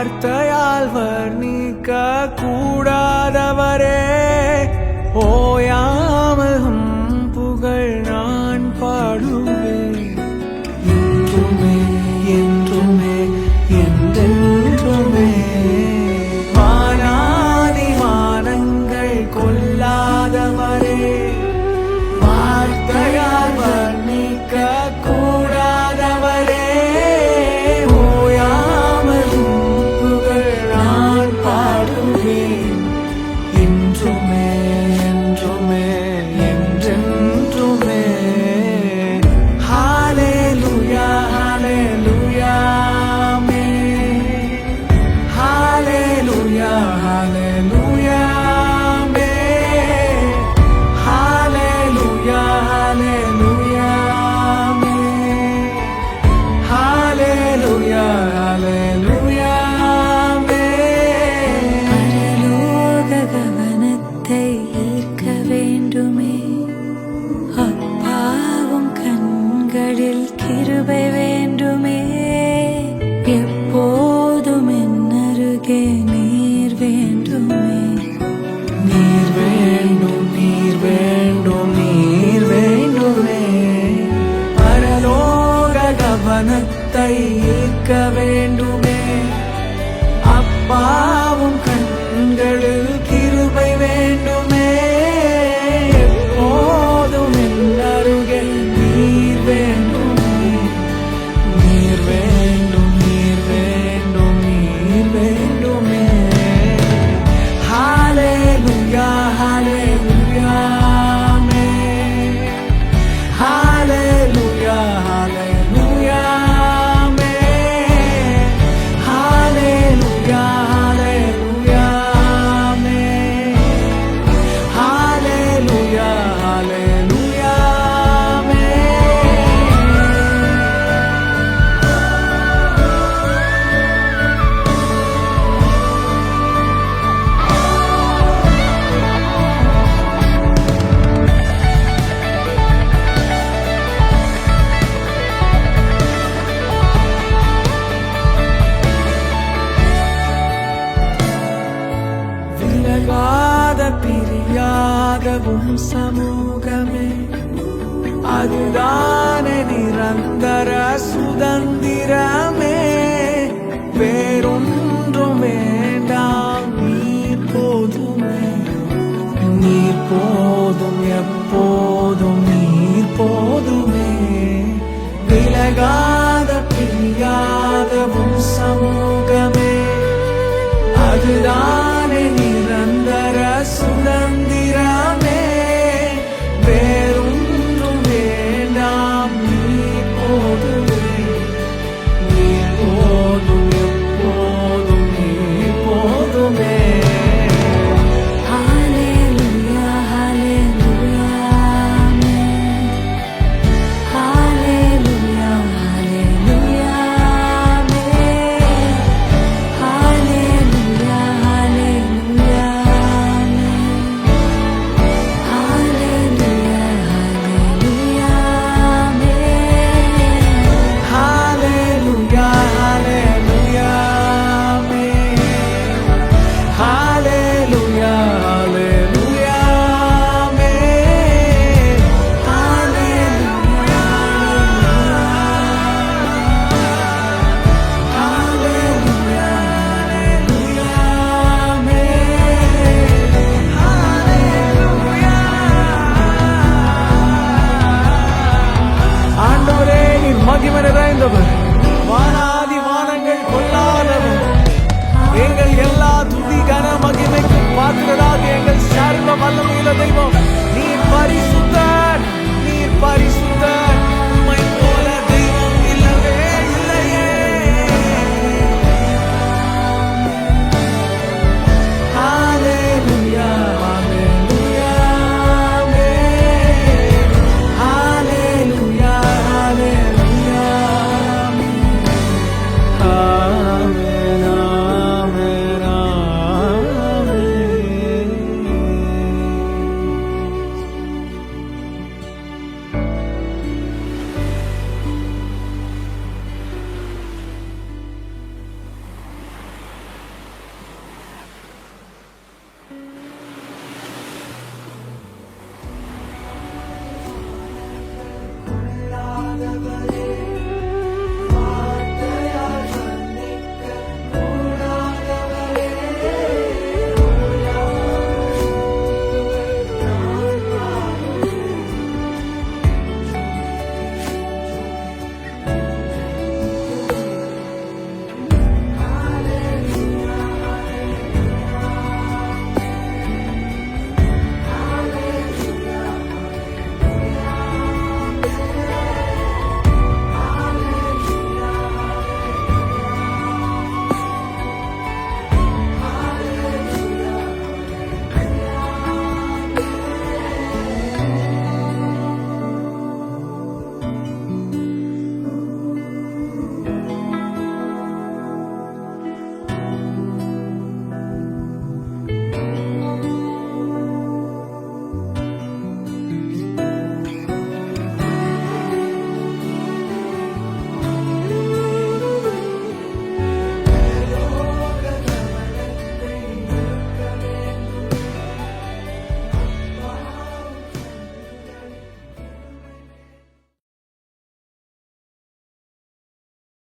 வார்த்தையால் வர்ணிக்க கூடாதவரே ஓயாமல் புகழ் நான் பாடுவேன் என்றுமே என்றுமே என்றென்றுமே. வானாதி வானங்கள் கொள்ளாதவரே வார்த்தையால் வர்ணிக்க கூடாதவரே ஓயாமல் புகழ் நான் பாடுவேன் என்றுமே என்றுமே என்றென்றுமே. ஹalleluya ஹalleluya ஆமென். ஹalleluya ஹalleluya ஆமென். ஹalleluya ஹalleluya ஆமென். ஹalleluya ஹalleluya ஆமென். பரலோக கவனத்தை ஈர்க்க வேண்டுமே, அப்பாவும் கண்களில் கிருபை வேண்டுமே. எப்போதும் என் அருகே நீர் வேண்டுமே. நீர் வேண்டும் நீர் வேண்டும் நீர் வேண்டுமே. பரலோக கவனத்தை ஈர்க்க வேண்டுமே, அப்பாவும் கண்களில் கிருபை வேண்டுமே. எப்போதும் என் அருகில் நீர் வேண்டுமே. நீர் வேண்டும் நீர் வேண்டும் நீர் வேண்டுமே. ஹalleluya ஹalleluya ஆமென். ஹalleluya ஹalleluya ஆமென். ஹalleluya ஹalleluya ஆமென். ஹalleluya ஹalleluya ஆமென். விலகாத பிரியாகவும் சமூகமே, அதுதானே நிரந்தர சுதந்திரமே. வேறொன்றும் வேண்டாம் நீர் போதுமே. நீர் போதும் எப்போதும் நீர் போதுமே. விலகா